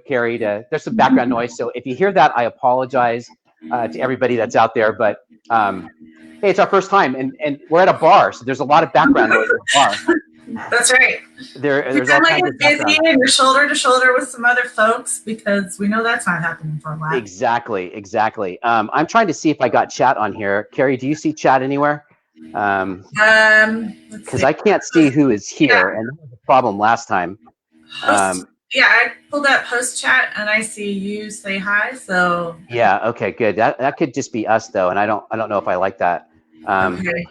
Carrie there's some background noise. So if you hear that, I apologize to everybody that's out there. But hey, it's our first time, and we're at a bar, so there's a lot of background noise at the bar. That's right. There's all kinds of busy and you're shoulder to shoulder with some other folks, because we know that's not happening for a while. Exactly. I'm trying to see if I got chat on here. Carrie, do you see chat anywhere? Because I can't see who is here, and that was a problem last time. Yeah, I pulled up post chat and I see you say hi. So yeah, okay, good. That could just be us though, and I don't know if I like that. Okay.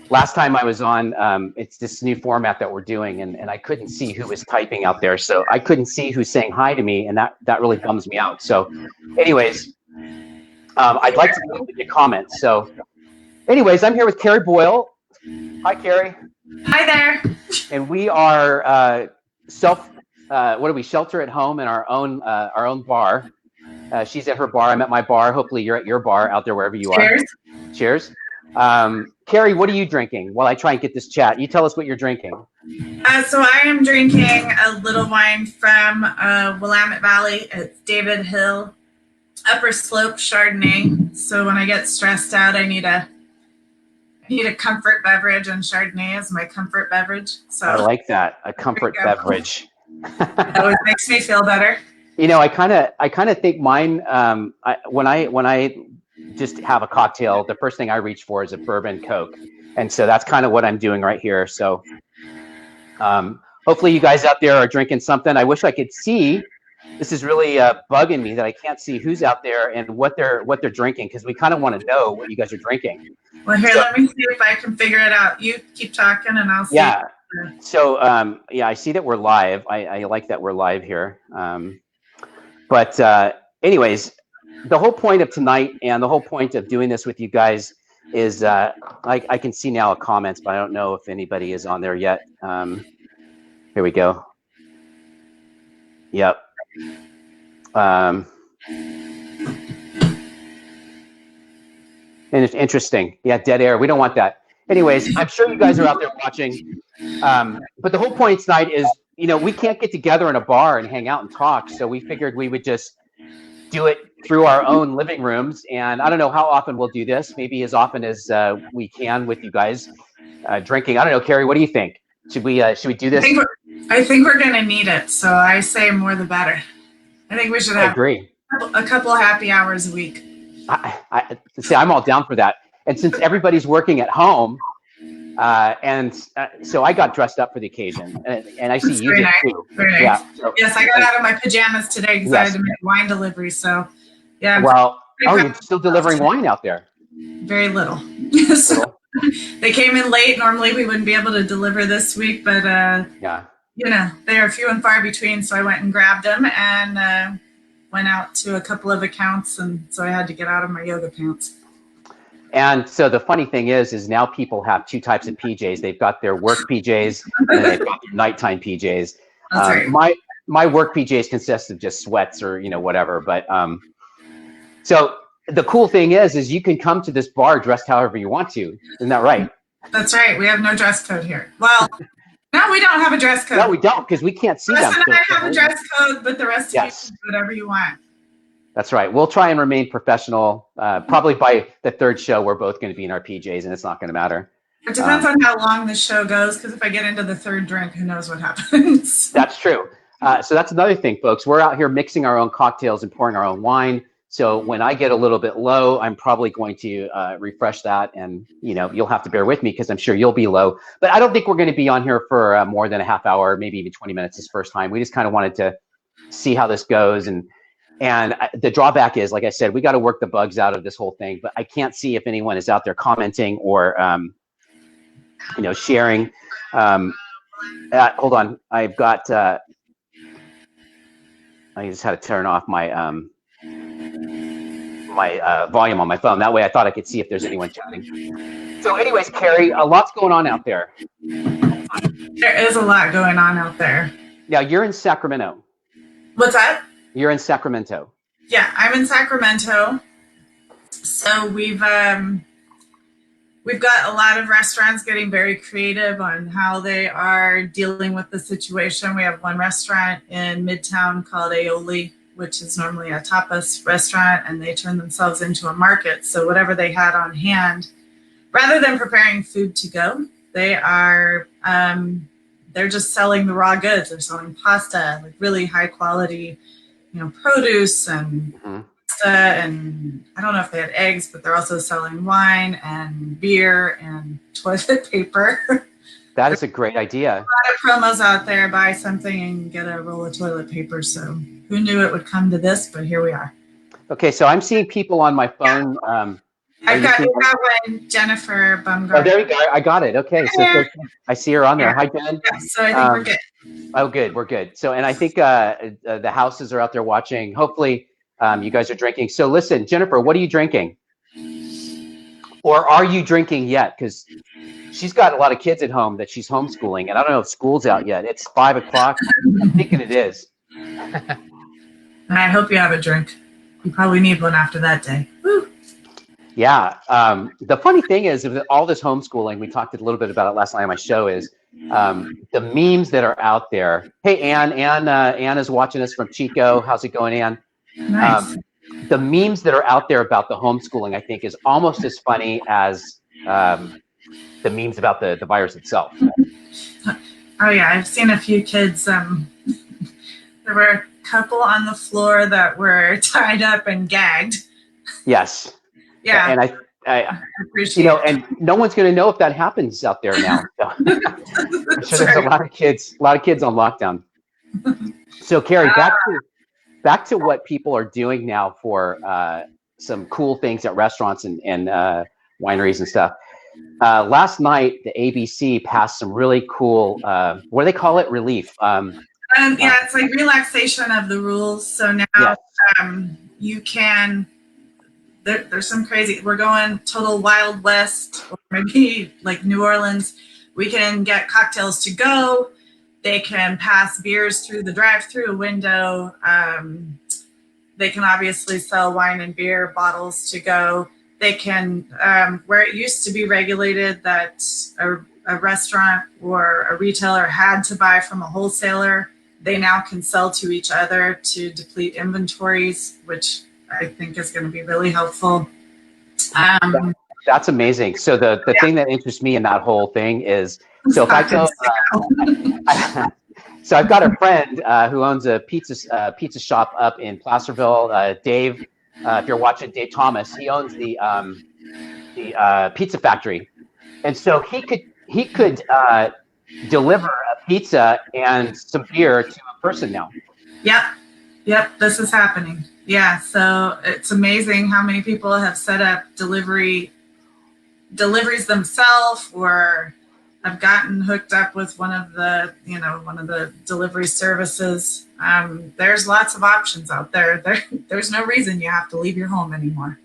Last time I was on, it's this new format that we're doing, and I couldn't see who was typing out there, so I couldn't see who's saying hi to me, and that really bums me out. So, anyways, I'd like to know your comments. So, anyways, I'm here with Carrie Boyle. Hi, Carrie. Hi there. And we are what are we? Shelter at home in our own bar. She's at her bar. I'm at my bar. Hopefully, you're at your bar out there wherever you are. Cheers. Carrie, what are you drinking? While I try and get this chat, you tell us what you're drinking. So I am drinking a little wine from Willamette Valley. It's David Hill Upper Slope Chardonnay. So when I get stressed out, I need a comfort beverage, and Chardonnay is my comfort beverage. So I like that, a comfort beverage. That always makes me feel better. You know, I kind of think mine. When I just have a cocktail, the first thing I reach for is a bourbon Coke, and so that's kind of what I'm doing right here. So hopefully you guys out there are drinking something. I wish I could see. This is really bugging me that I can't see who's out there and what they're drinking, because we kind of want to know what you guys are drinking. Well, here, let me see if I can figure it out. You keep talking and I'll see. Yeah. So I see that we're live. I like that we're live here. But anyways, the whole point of tonight and the whole point of doing this with you guys is I can see now comments, but I don't know if anybody is on there yet. Here we go. Yep. And it's interesting. Yeah, dead air. We don't want that. Anyways, I'm sure you guys are out there watching. But the whole point tonight is, you know, we can't get together in a bar and hang out and talk. So we figured we would just do it through our own living rooms. And I don't know how often we'll do this. Maybe as often as we can with you guys drinking. I don't know, Carrie, what do you think? Should we do this? I think we're going to need it. So I say more the better. I think we should have a couple happy hours a week. I see, I'm all down for that. And since everybody's working at home, so I got dressed up for the occasion, and I see you did too. Very nice. Yeah. So, yes, I got out of my pajamas today because I had to make wine delivery. So, yeah. Well, you're still delivering wine out there? Very little. So, they came in late. Normally, we wouldn't be able to deliver this week, but you know, they are few and far between. So I went and grabbed them and went out to a couple of accounts, and so I had to get out of my yoga pants. And so the funny thing is now people have two types of PJs. They've got their work PJs and then they've got their nighttime PJs. My work PJs consist of just sweats or, you know, whatever. But so the cool thing is you can come to this bar dressed however you want to. Isn't that right? That's right. We have no dress code here. Well, no, we don't have a dress code. No, we don't, because we can't see Russ them. and I have a dress code, but the rest of you can do whatever you want. That's right. We'll try and remain professional. Probably by the third show, we're both going to be in our PJs, and it's not going to matter. It depends on how long the show goes, because if I get into the third drink, who knows what happens. That's true. So that's another thing, folks. We're out here mixing our own cocktails and pouring our own wine. So when I get a little bit low, I'm probably going to refresh that, and you know, you'll have to bear with me because I'm sure you'll be low. But I don't think we're going to be on here for more than a half hour, maybe even 20 minutes this first time. We just kind of wanted to see how this goes, and the drawback is, like I said, we got to work the bugs out of this whole thing. But I can't see if anyone is out there commenting or you know, sharing. Hold on, I've got. I just had to turn off my volume on my phone. That way I thought I could see if there's anyone chatting. So anyways, Carrie, a lot's going on out there. There is a lot going on out there. Now, you're in Sacramento. What's that? You're in Sacramento. Yeah, I'm in Sacramento. So we've got a lot of restaurants getting very creative on how they are dealing with the situation. We have one restaurant in Midtown called Aioli, which is normally a tapas restaurant, and they turned themselves into a market. So whatever they had on hand, rather than preparing food to go, they're just selling the raw goods. They're selling pasta, like really high quality, produce and pasta, and I don't know if they had eggs, but they're also selling wine and beer and toilet paper. That is a great idea. A lot of promos out there: buy something and get a roll of toilet paper. So who knew it would come to this? But here we are. Okay, so I'm seeing people on my phone. I've got one, Jennifer Bumgarner. Oh, there you go. I got it. Okay, so I see her on there. Hi, Jen. Yeah, so I think we're good. Oh, good. We're good. So, and I think the houses are out there watching. Hopefully, you guys are drinking. So, listen, Jennifer, what are you drinking? Or are you drinking yet? Because she's got a lot of kids at home that she's homeschooling, and I don't know if school's out yet. It's 5 o'clock. I'm thinking it is. I hope you have a drink. You probably need one after that day. Woo. Yeah. The funny thing is, with all this homeschooling, we talked a little bit about it last night on my show, is the memes that are out there. Hey, Ann. Ann is watching us from Chico. How's it going, Ann? Nice. The memes that are out there about the homeschooling, I think, is almost as funny as the memes about the virus itself. Oh, yeah. I've seen a few kids. There were a couple on the floor that were tied up and gagged. Yes. Yeah. And I appreciate it. And no one's going to know if that happens out there now. So, I'm sure there's a lot of kids on lockdown. So, Carrie, back to what people are doing now for some cool things at restaurants and wineries and stuff. Last night, the ABC passed some really cool, what do they call it? Relief. It's like relaxation of the rules. So now yes. You can. There's some crazy. We're going total Wild West, or maybe like New Orleans. We can get cocktails to go. They can pass beers through the drive-through window. They can obviously sell wine and beer bottles to go. They can, where it used to be regulated that a restaurant or a retailer had to buy from a wholesaler, they now can sell to each other to deplete inventories, which I think is going to be really helpful. That's amazing. So the thing that interests me in that whole thing is, so if I go, so I've got a friend who owns a pizza shop up in Placerville. Dave, if you're watching, Dave Thomas, he owns the pizza factory, and so he could deliver a pizza and some beer to a person now. Yep, this is happening. Yeah, so it's amazing how many people have set up deliveries themselves, or have gotten hooked up with one of the delivery services. There's lots of options out there. There's no reason you have to leave your home anymore.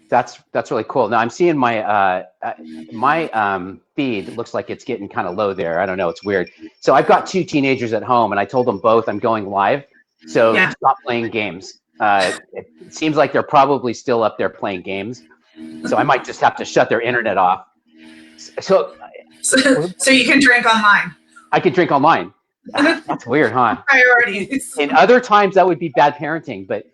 That's really cool. Now I'm seeing my feed. It looks like it's getting kind of low there. I don't know. It's weird. So I've got 2 teenagers at home, and I told them both I'm going live. So stop playing games. It seems like they're probably still up there playing games. So I might just have to shut their internet off. So you can drink online. I could drink online. That's weird, huh? Priorities. In other times that would be bad parenting, but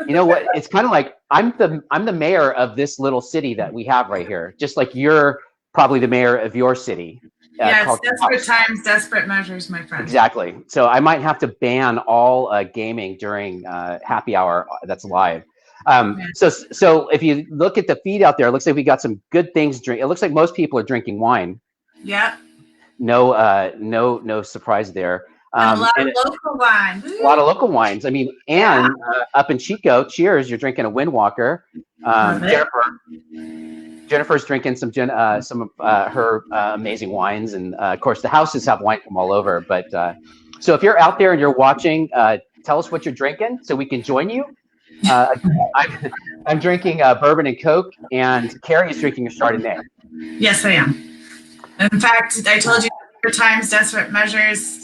you know what? It's kind of like I'm the mayor of this little city that we have right here, just like you're probably the mayor of your city. Yes, desperate times, desperate measures, my friend. Exactly. So I might have to ban all gaming during happy hour that's live. So if you look at the feed out there, it looks like we got some good things to drink. It looks like most people are drinking wine. Yeah. No surprise there. A lot of local wine. A lot of local wines. I mean, Anne up in Chico, cheers. You're drinking a Windwalker. Jennifer's drinking some of her amazing wines, and of course the houses have wine from all over. But so if you're out there and you're watching, tell us what you're drinking so we can join you. I'm drinking bourbon and Coke, and Carrie is drinking a Chardonnay. Yes, I am. In fact, I told you times, desperate measures.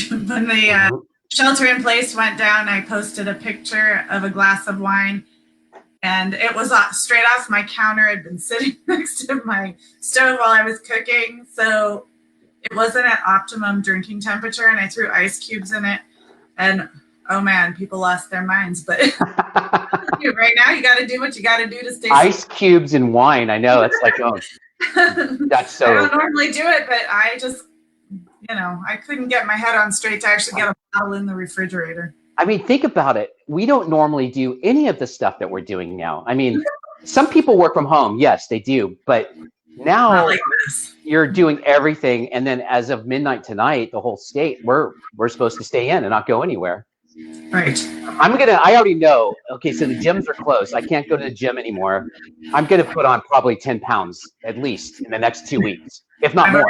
When the shelter in place went down, I posted a picture of a glass of wine, and it was straight off my counter. I'd been sitting next to my stove while I was cooking, so it wasn't at optimum drinking temperature, and I threw ice cubes in it. And oh man, people lost their minds. But right now, you got to do what you got to do to stay Ice cubes and wine. I know. It's like, oh, that's so. I don't normally do it, but I just, I couldn't get my head on straight to actually get a bottle in the refrigerator. I mean, think about it. We don't normally do any of the stuff that we're doing now. I mean, some people work from home. Yes, they do. But now you're doing everything. And then as of midnight tonight, the whole state, we're supposed to stay in and not go anywhere. Right. I already know. Okay, so the gyms are closed. I can't go to the gym anymore. I'm going to put on probably 10 pounds at least in the next 2 weeks, if not more.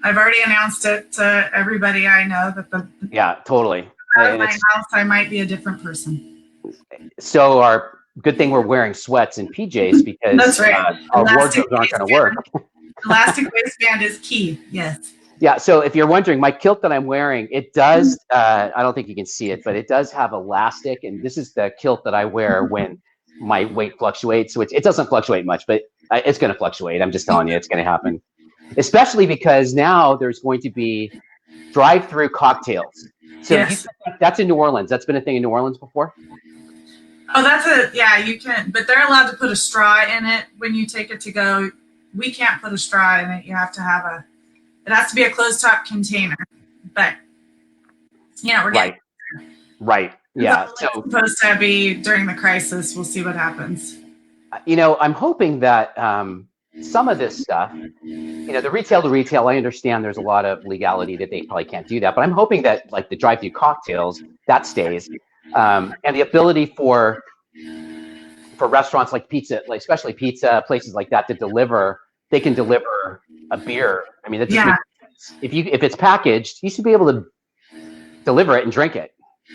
I've already announced it to everybody I know that yeah, totally. Out of my house, I might be a different person. So our good thing we're wearing sweats and PJs because that's right. Our wardrobes aren't going to work. Elastic waistband is key. Yes. Yeah. So if you're wondering, my kilt that I'm wearing, it does. I don't think you can see it, but it does have elastic, and this is the kilt that I wear when my weight fluctuates. So it doesn't fluctuate much, but it's going to fluctuate. I'm just telling you, it's going to happen. Especially because now there's going to be drive-through cocktails. So yes. That's in New Orleans. That's been a thing in New Orleans before. Oh, yeah, you can, but they're allowed to put a straw in it when you take it to go. We can't put a straw in it. You have to have it has to be a closed-top container. But, we're getting right. Yeah. So it's supposed to be during the crisis. We'll see what happens. I'm hoping that some of this stuff, the retail to retail, I understand there's a lot of legality that they probably can't do that, but I'm hoping that like the drive-through cocktails, that stays. And the ability for restaurants like pizza, like especially pizza places like that, they can deliver a beer. I mean, that's if it's packaged, you should be able to deliver it and drink it.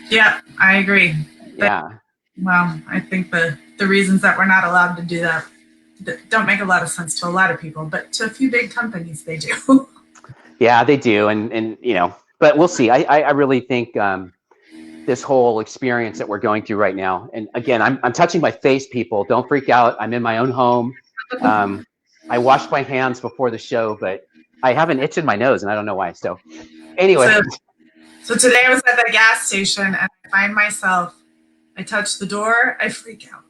Yeah, I agree. Yeah. Well, I think the reasons that we're not allowed to do that don't make a lot of sense to a lot of people, but to a few big companies, they do. Yeah, they do. And but we'll see. I really think this whole experience that we're going through right now, and again, I'm touching my face, people. Don't freak out. I'm in my own home. I washed my hands before the show, but I have an itch in my nose, and I don't know why. So anyway. So today I was at the gas station, and I find myself, I touch the door, I freak out.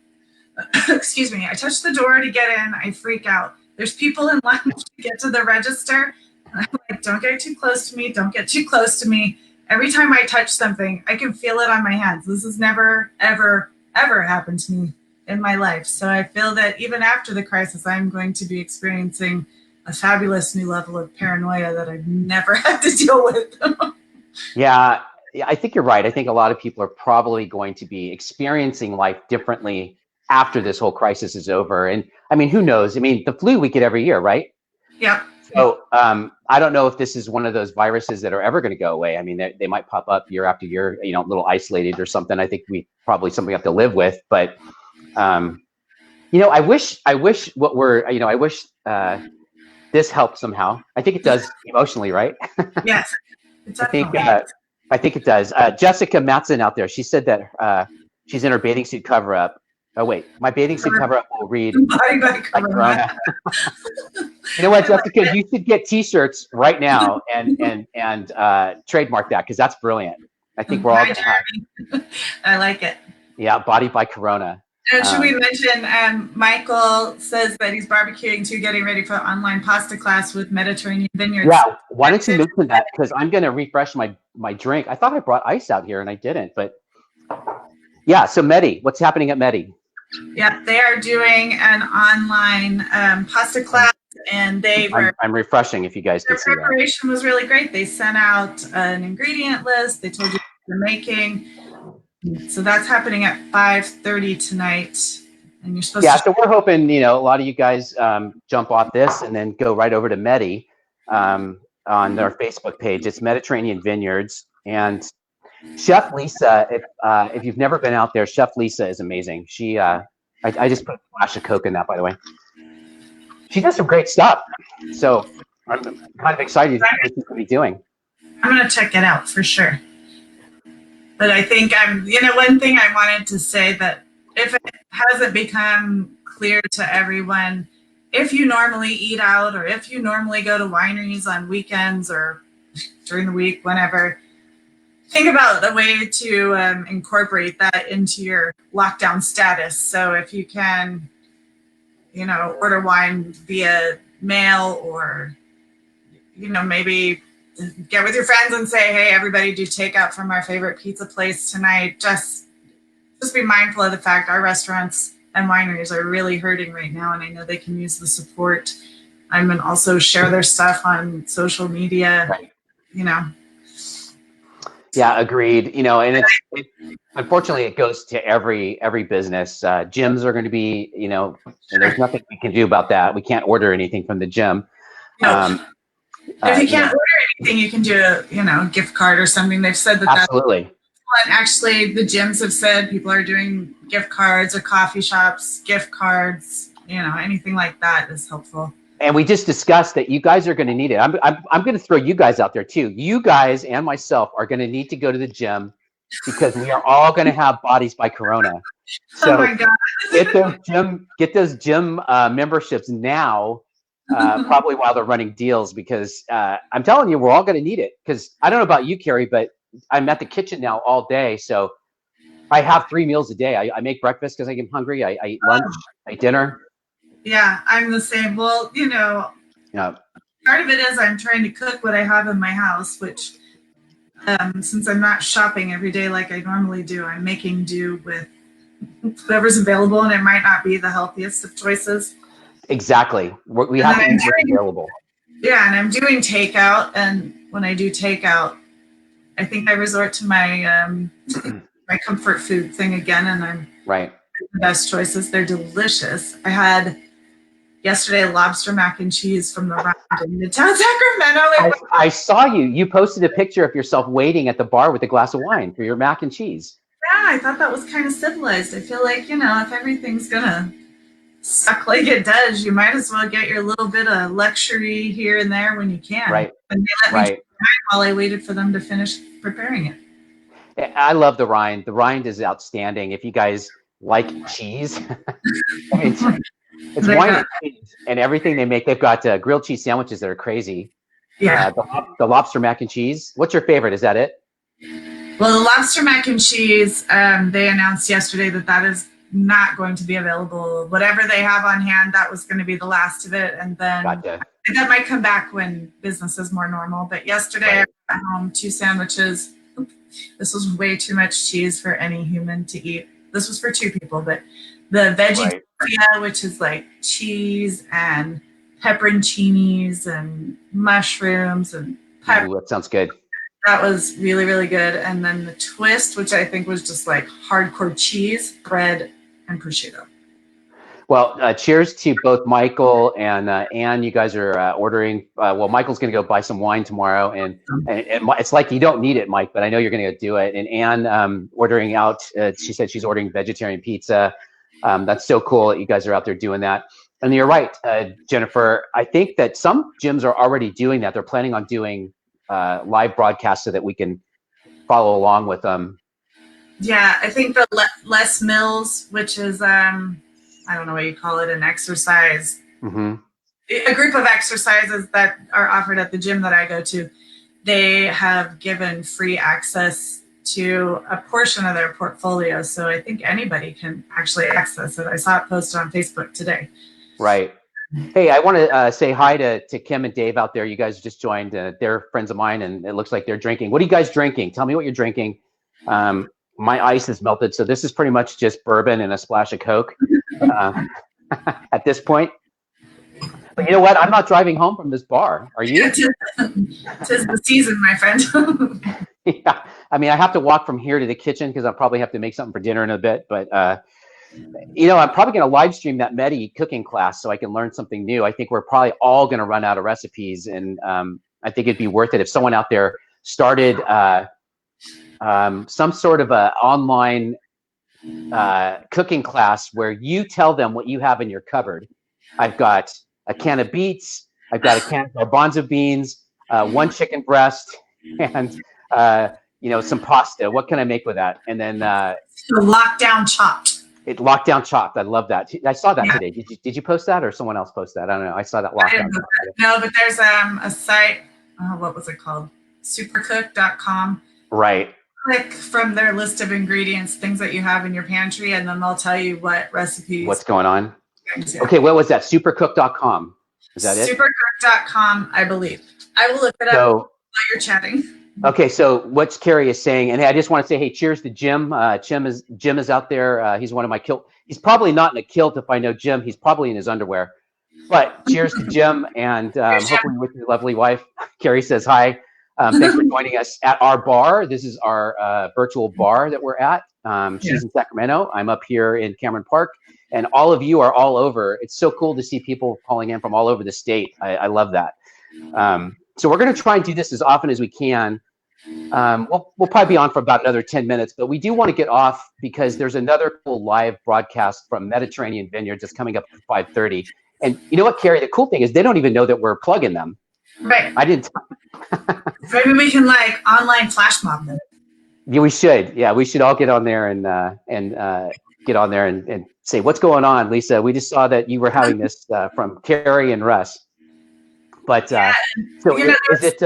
Excuse me. I touch the door to get in, I freak out. There's people in line to get to the register. And I'm like, don't get too close to me. Don't get too close to me. Every time I touch something, I can feel it on my hands. This has never, ever, ever happened to me in my life. So I feel that even after the crisis, I'm going to be experiencing a fabulous new level of paranoia that I've never had to deal with. Yeah, I think you're right. I think a lot of people are probably going to be experiencing life differently after this whole crisis is over. And I mean, who knows? I mean, the flu we get every year, right? Yeah. So I don't know if this is one of those viruses that are ever going to go away. I mean, they might pop up year after year, a little isolated or something. I think we probably something we have to live with. But, I wish this helped somehow. I think it does emotionally, right? Yes. I think it does. Jessica Matson out there, she said that she's in her bathing suit cover up. Oh wait, my bathing suit cover up will read Body by Corona. You know what, Jessica, you should get T-shirts right now and trademark that because that's brilliant. I think we're all gonna have. I like it. Yeah, Body by Corona. And should we mention Michael says that he's barbecuing too, getting ready for online pasta class with Mediterranean Vineyards. Yeah, why don't you mention that? Because I'm going to refresh my drink. I thought I brought ice out here and I didn't, but yeah. So Medi, what's happening at Medi? Yeah, they are doing an online pasta class, and I'm refreshing if you guys can see that. Their preparation was really great. They sent out an ingredient list. They told you what they're making. So that's happening at 5:30 tonight, and you're supposed to. So we're hoping a lot of you guys jump off this and then go right over to Medi on our Facebook page. It's Mediterranean Vineyards, and Chef Lisa. If you've never been out there, Chef Lisa is amazing. She I just put a splash of Coke in that, by the way. She does some great stuff, so I'm kind of excited to see what she's going to be doing. I'm going to check it out for sure. But I think one thing I wanted to say that if it hasn't become clear to everyone, if you normally eat out or if you normally go to wineries on weekends or during the week, whenever, think about a way to incorporate that into your lockdown status. So if you can, order wine via mail, or, maybe get with your friends and say, hey, everybody do takeout from our favorite pizza place tonight. Just be mindful of the fact our restaurants and wineries are really hurting right now, and I know they can use the support. And also share their stuff on social media, Right. Yeah, agreed. And unfortunately it goes to every business. Gyms are going to be, and there's nothing we can do about that. We can't order anything from the gym. If you can't order anything, you can do a gift card or something. They've said that absolutely. And actually, the gyms have said people are doing gift cards, or coffee shops, gift cards, anything like that is helpful. And we just discussed that you guys are going to need it. I'm going to throw you guys out there too. You guys and myself are going to need to go to the gym, because we are all going to have bodies by Corona. So oh my God. get those gym memberships now, probably while they're running deals, because I'm telling you, we're all going to need it. Because I don't know about you, Carrie, but I'm at the kitchen now all day. So I have 3 meals a day. I make breakfast because I get hungry. I eat lunch, I eat dinner. Yeah, I'm the same. Well, part of it is I'm trying to cook what I have in my house, which since I'm not shopping every day like I normally do, I'm making do with whatever's available, and it might not be the healthiest of choices. Exactly. We have to eat what's available. Yeah, and I'm doing takeout, and when I do takeout, I think I resort to my my comfort food thing again, and I'm right. The best choices. They're delicious. I had yesterday lobster mac and cheese from the Round in Midtown Sacramento. I saw you. You posted a picture of yourself waiting at the bar with a glass of wine for your mac and cheese. Yeah, I thought that was kind of civilized. I feel like, if everything's gonna suck like it does, you might as well get your little bit of luxury here and there when you can. Right. And they let me try while I waited for them to finish preparing it. I love the rind. The rind is outstanding. If you guys like cheese, it's wine and cheese and everything they make. They've got grilled cheese sandwiches that are crazy. Yeah. The lobster mac and cheese. What's your favorite? Is that it? Well, the lobster mac and cheese, they announced yesterday that is not going to be available. Whatever they have on hand, that was going to be the last of it. And then gotcha. That might come back when business is more normal. But yesterday I brought home 2 sandwiches. This was way too much cheese for any human to eat. This was for 2 people, but the veggie tortilla, which is like cheese and pepperoncinis and mushrooms and pepper. Ooh, that sounds good. That was really, really good. And then the twist, which I think was just like hardcore cheese, bread, and prosciutto. Well, cheers to both Michael and Ann. You guys are ordering. Michael's going to go buy some wine tomorrow, and it's like you don't need it, Mike, but I know you're going to go do it. And Ann ordering out. She said she's ordering vegetarian pizza. That's so cool that you guys are out there doing that. And you're right, Jennifer. I think that some gyms are already doing that. They're planning on doing live broadcasts so that we can follow along with them. Yeah, I think the Les Mills, which is I don't know what you call it, an exercise, a group of exercises that are offered at the gym that I go to, they have given free access to a portion of their portfolio. So I think anybody can actually access it. I saw it posted on Facebook today. Right. Hey, I want to say hi to Kim and Dave out there. You guys just joined. They're friends of mine, and it looks like they're drinking. What are you guys drinking? Tell me what you're drinking. My ice is melted, so this is pretty much just bourbon and a splash of Coke at this point. But you know what? I'm not driving home from this bar. Are you? Tis the season, my friend. Yeah. I mean, I have to walk from here to the kitchen because I'll probably have to make something for dinner in a bit. But, I'm probably going to live stream that Medi cooking class so I can learn something new. I think we're probably all going to run out of recipes. And I think it'd be worth it if someone out there started some sort of a online cooking class where you tell them what you have in your cupboard. I've got a can of beets, I've got a can of garbanzo beans, 1 chicken breast, and some pasta. What can I make with that? And then lockdown chopped. Lockdown chopped. I love that. I saw that today. Did you post that or someone else post that? I don't know. I saw that lockdown. No, but there's a site. What was it called? Supercook.com. Right. click from their list of ingredients, things that you have in your pantry, and then they'll tell you what recipes. What's going on? Okay, what was that? Supercook.com. Is that it? Supercook.com, I believe. I will look it up while you're chatting. Okay, so what Carrie is saying, and I just want to say, hey, cheers to Jim. Jim is out there. He's one of my kilt. He's probably not in a kilt if I know Jim. He's probably in his underwear. But cheers to Jim, and hopefully with your lovely wife. Carrie says hi. Thanks for joining us at our bar. This is our virtual bar that we're at. She's in Sacramento. I'm up here in Cameron Park. And all of you are all over. It's so cool to see people calling in from all over the state. I love that. So we're going to try and do this as often as we can. We'll probably be on for about another 10 minutes, but we do want to get off because there's another cool live broadcast from Mediterranean Vineyards that's coming up at 5:30. And you know what, Carrie? The cool thing is they don't even know that we're plugging them. Right. I didn't. Maybe we can online flash mob them. Yeah, we should. Yeah, we should all get on there and get on there and say, what's going on, Lisa? We just saw that you were having this from Carrie and Russ. But so is it?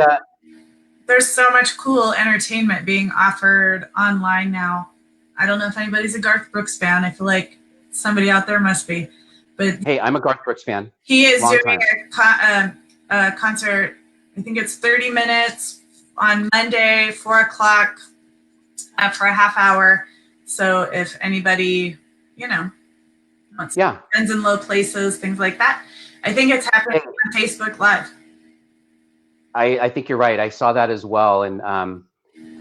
There's so much cool entertainment being offered online now. I don't know if anybody's a Garth Brooks fan. I feel like somebody out there must be. But hey, I'm a Garth Brooks fan. He is doing a concert. I think it's 30 minutes on Monday, 4 o'clock for a half hour. So if anybody, wants friends in low places, things like that, I think it's happening on Facebook Live. I think you're right. I saw that as well. And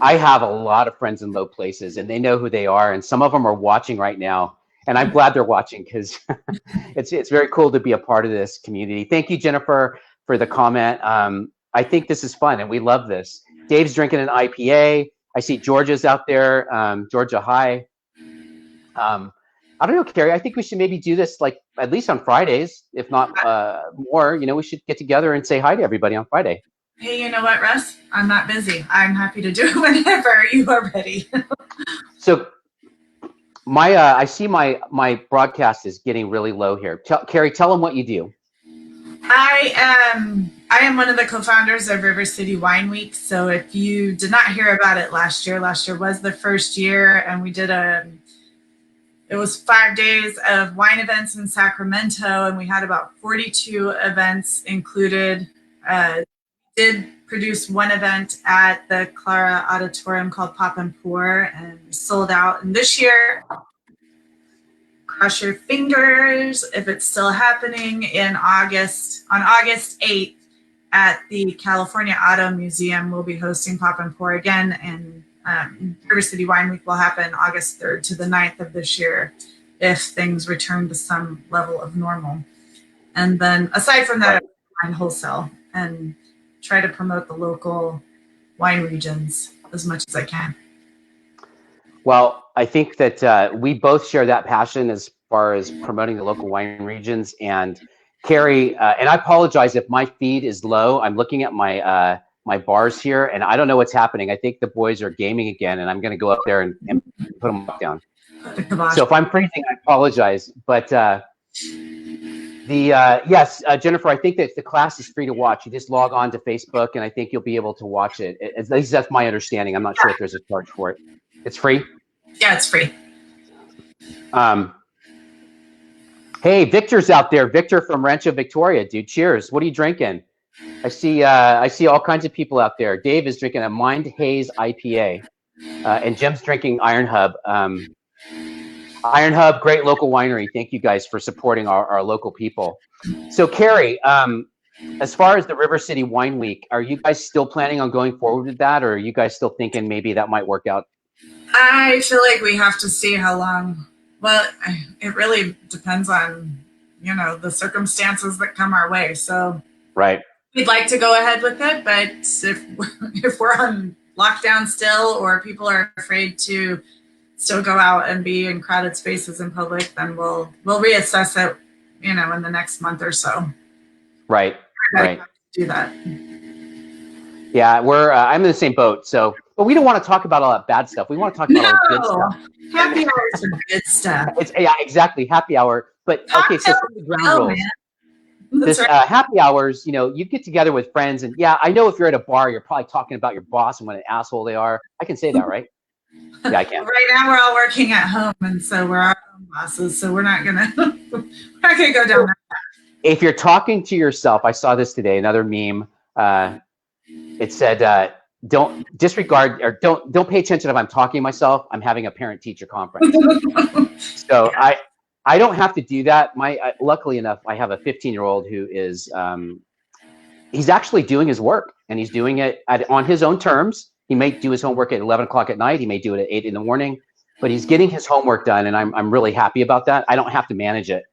I have a lot of friends in low places and they know who they are. And some of them are watching right now. And I'm glad they're watching because it's very cool to be a part of this community. Thank you, Jennifer, for the comment. I think this is fun and we love this. Dave's drinking an IPA. I see Georgia's out there. Georgia, hi. I don't know, Carrie. I think we should maybe do this at least on Fridays, if not more. We should get together and say hi to everybody on Friday. Hey, you know what, Russ? I'm not busy. I'm happy to do it whenever you are ready. So I see my broadcast is getting really low here. Carrie, tell them what you do. I am one of the co-founders of River City Wine Week. So if you did not hear about it last year was the first year, and we did it was 5 days of wine events in Sacramento, and we had about 42 events included. Did produce one event at the Clara Auditorium called Pop and Pour, and sold out. And this year, cross your fingers if it's still happening on August 8th at the California Auto Museum. We'll be hosting Pop and Pour again, and River City Wine Week will happen August 3rd to the 9th of this year if things return to some level of normal. And then aside from that, wine wholesale and try to promote the local wine regions as much as I can. Well, I think that we both share that passion as far as promoting the local wine regions. And Carrie, and I apologize if my feed is low. I'm looking at my my bars here, and I don't know what's happening. I think the boys are gaming again, and I'm going to go up there and put them down. So if I'm freezing, I apologize. But yes, Jennifer, I think that the class is free to watch. You just log on to Facebook, and I think you'll be able to watch it. At least that's my understanding. I'm not sure if there's a charge for it. It's free? Yeah, it's free. Hey, Victor's out there. Victor from Rancho Victoria, dude. Cheers. What are you drinking? I see all kinds of people out there. Dave is drinking a Mind Haze IPA, and Jim's drinking Iron Hub. Iron Hub, great local winery. Thank you guys for supporting our local people. So Carrie, as far as the River City Wine Week, are you guys still planning on going forward with that, or are you guys still thinking maybe that might work out? I feel like we have to see how long. Well, it really depends on, the circumstances that come our way. So right. We'd like to go ahead with it, but if we're on lockdown still, or people are afraid to still go out and be in crowded spaces in public, then we'll reassess it, in the next month or so. Right. Right. Do that. Yeah, I'm in the same boat. So, but we don't want to talk about all that bad stuff. We want to talk about all the good stuff. Happy hour is good stuff. Yeah, exactly. Happy hour. But okay, so the ground rules. This right. Happy hours, you get together with friends, and yeah, I know if you're at a bar, you're probably talking about your boss and what an asshole they are. I can say that, right? Yeah, I can. Right now we're all working at home, and so we're our own bosses. So we're not gonna go down that. If you're talking to yourself, I saw this today. Another meme. It said, "Don't disregard or don't pay attention if I'm talking to myself. I'm having a parent-teacher conference." So I don't have to do that. Luckily enough, I have a 15-year-old who is he's actually doing his work, and he's doing it on his own terms. He may do his homework at 11 o'clock at night. He may do it at 8 in the morning, but he's getting his homework done, and I'm really happy about that. I don't have to manage it.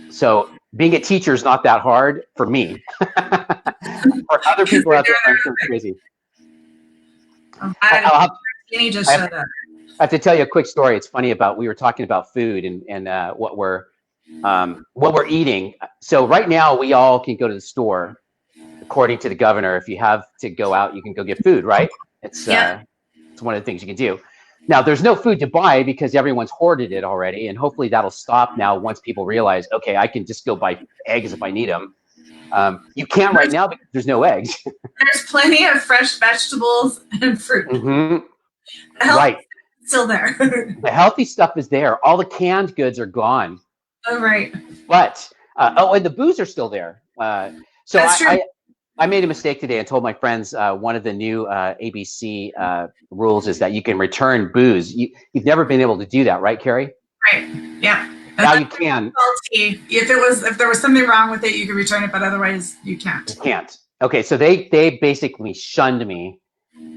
So being a teacher is not that hard for me. For other people out there, I'm crazy. I have to tell you a quick story. It's funny we were talking about food and what we're eating. So right now we all can go to the store. According to the governor, if you have to go out, you can go get food, right? It's one of the things you can do. Now, there's no food to buy because everyone's hoarded it already, and hopefully that'll stop now once people realize, okay, I can just go buy eggs if I need them. You can't right now because there's no eggs. There's plenty of fresh vegetables and fruit. Mm-hmm. Right. Still there. The healthy stuff is there. All the canned goods are gone. Oh, right. But, and the booze are still there. So That's true. I made a mistake today and told my friends one of the new ABC rules is that you can return booze. You've never been able to do that, right, Carrie? Right. Yeah. Now you can. If there was something wrong with it, you can return it, but otherwise you can't. You can't. Okay, so they basically shunned me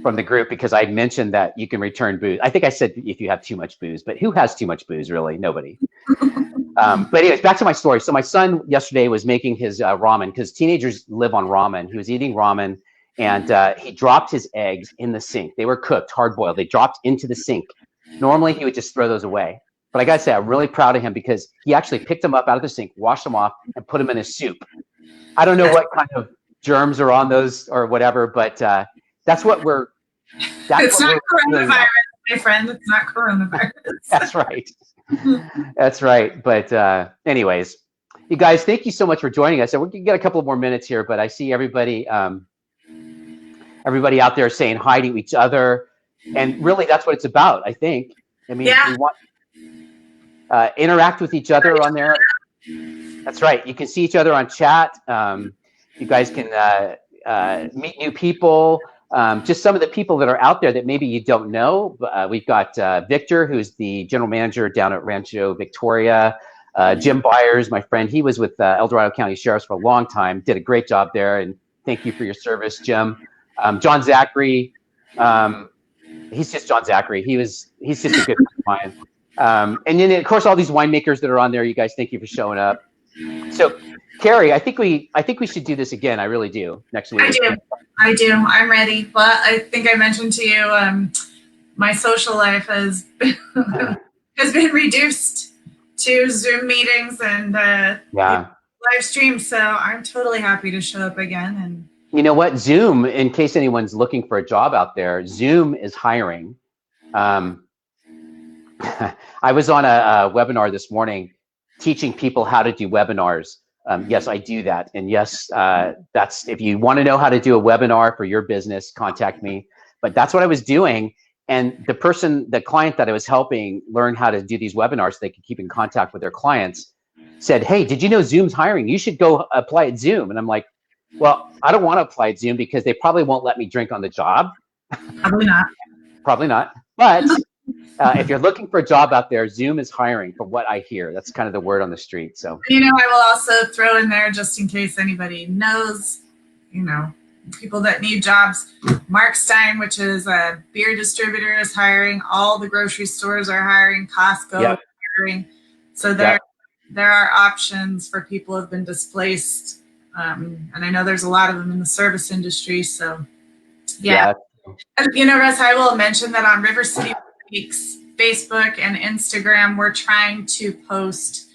from the group because I mentioned that you can return booze. I think I said if you have too much booze, but who has too much booze, really? Nobody. But anyways, back to my story. So my son yesterday was making his ramen because teenagers live on ramen. He was eating ramen, and he dropped his eggs in the sink. They were cooked, hard-boiled. They dropped into the sink. Normally, he would just throw those away. But I got to say, I'm really proud of him because he actually picked them up out of the sink, washed them off, and put them in his soup. I don't know what kind of germs are on those or whatever, but that's what we're. It's not coronavirus, my friend. It's not coronavirus. That's right. That's right. But anyways, you guys, thank you so much for joining us. So we can get a couple more minutes here, but I see everybody out there saying hi to each other. And really, that's what it's about, I think. I mean, we want interact with each other on there. That's right. You can see each other on chat. You guys can meet new people. Just some of the people that are out there that maybe you don't know. We've got Victor, who's the general manager down at Rancho Victoria. Jim Byers, my friend, he was with El Dorado County Sheriff's for a long time, did a great job there, and thank you for your service, Jim. John Zachary, he's just John Zachary. He's just a good friend of mine. And then, of course, all these winemakers that are on there, you guys, thank you for showing up. So, Carrie, I think we should do this again. I really do next week. I do. I'm ready. But I think I mentioned to you, my social life has been reduced to Zoom meetings and live streams. So I'm totally happy to show up again. And you know what? Zoom, in case anyone's looking for a job out there, Zoom is hiring. I was on a webinar this morning teaching people how to do webinars. Yes, I do that. And yes, that's if you want to know how to do a webinar for your business, contact me. But that's what I was doing. And the client that I was helping learn how to do these webinars so they could keep in contact with their clients said, hey, did you know Zoom's hiring? You should go apply at Zoom. And I'm like, well, I don't want to apply at Zoom because they probably won't let me drink on the job. Probably not. Probably not. But if you're looking for a job out there, Zoom is hiring from what I hear. That's kind of the word on the street. So, I will also throw in there just in case anybody knows, people that need jobs. Mark Stein, which is a beer distributor, is hiring. All the grocery stores are hiring. Costco is hiring. So there are options for people who have been displaced. And I know there's a lot of them in the service industry. So, Russ, I will mention that on River City Week's Facebook and Instagram, we're trying to post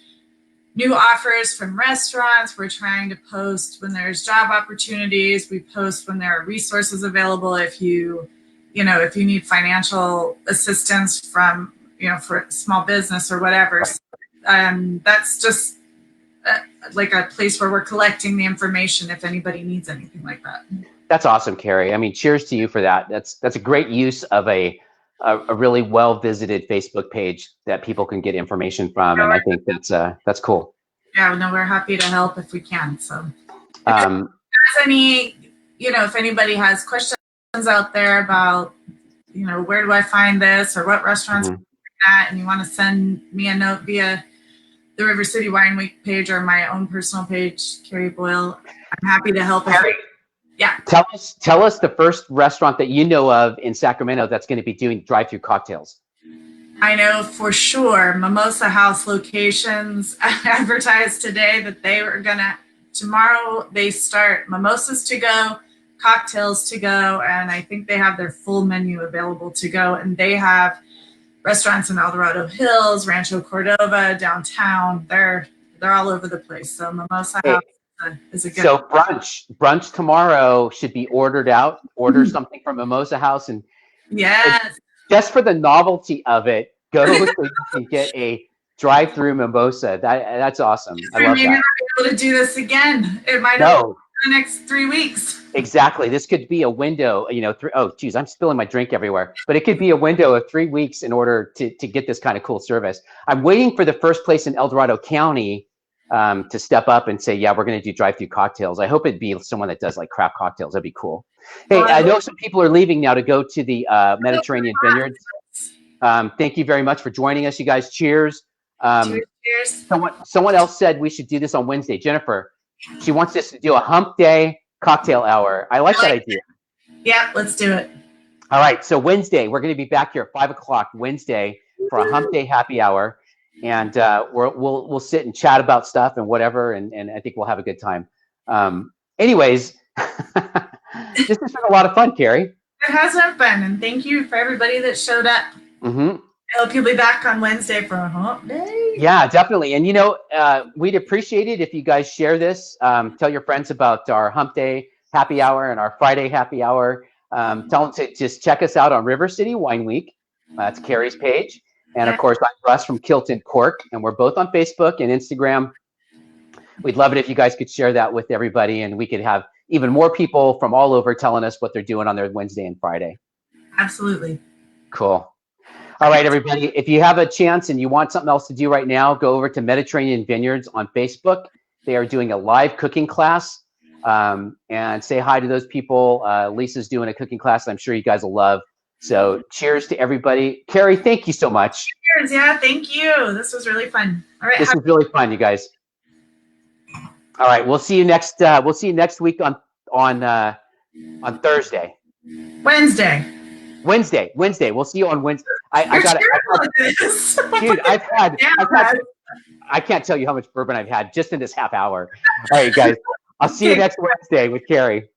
new offers from restaurants. We're trying to post when there's job opportunities. We post when there are resources available. If you need financial assistance from, for small business or whatever. So, that's just like a place where we're collecting the information if anybody needs anything like that. That's awesome, Carrie. I mean, cheers to you for that. That's a great use of a a really well visited Facebook page that people can get information from, and I think that's cool. Yeah, no, we're happy to help if we can. So, if there's any, if anybody has questions out there about, where do I find this or what restaurants at, and you want to send me a note via the River City Wine Week page or my own personal page, Carrie Boyle, I'm happy to help. Carrie, yeah. Tell us the first restaurant that you know of in Sacramento that's going to be doing drive-through cocktails. I know for sure Mimosa House locations advertised today that they were tomorrow they start mimosas to go, cocktails to go, and I think they have their full menu available to go. And they have restaurants in El Dorado Hills, Rancho Cordova, downtown. They're all over the place. So Mimosa House is a good. So brunch tomorrow should be ordered out. Order something from Mimosa House, and yes. Just for the novelty of it, go so you can get a drive-through mimosa. That's awesome. I love that. Maybe not be able to do this again. It might have been the next 3 weeks. Exactly. This could be a window, oh, geez, I'm spilling my drink everywhere. But it could be a window of 3 weeks in order to get this kind of cool service. I'm waiting for the first place in El Dorado County to step up and say, yeah, we're going to do drive-through cocktails. I hope it'd be someone that does like craft cocktails. That'd be cool. Hey, I know some people are leaving now to go to the Mediterranean Vineyards. Thank you very much for joining us, you guys. Cheers. Cheers. Someone else said we should do this on Wednesday. Jennifer, she wants us to do a hump day cocktail hour. I like that idea. Yeah, let's do it. All right. So Wednesday, we're going to be back here at 5 o'clock Wednesday for a hump day happy hour. And we'll sit and chat about stuff and whatever. And I think we'll have a good time. Anyways, this has been a lot of fun, Carrie. It has been fun, and thank you for everybody that showed up. I hope you'll be back on Wednesday for a hump day. Yeah, definitely. And we'd appreciate it if you guys share this. Tell your friends about our hump day happy hour and our Friday happy hour. Tell them to just check us out on River City Wine Week. That's Carrie's page. And of course, I'm Russ from Kilt&Cork, and we're both on Facebook and Instagram. We'd love it if you guys could share that with everybody, and we could have even more people from all over telling us what they're doing on their Wednesday and Friday. Absolutely. Cool. All right, everybody. If you have a chance and you want something else to do right now, go over to Mediterranean Vineyards on Facebook. They are doing a live cooking class, and say hi to those people. Lisa's doing a cooking class I'm sure you guys will love. So cheers to everybody. Carrie, thank you so much. Cheers. Yeah, thank you. This was really fun. All right. This was really fun, you guys. All right, we'll see you next week on Thursday. Wednesday. We'll see you on Wednesday. Dude, I can't tell you how much bourbon I've had just in this half hour. All right, guys. I'll see you next Wednesday with Carrie.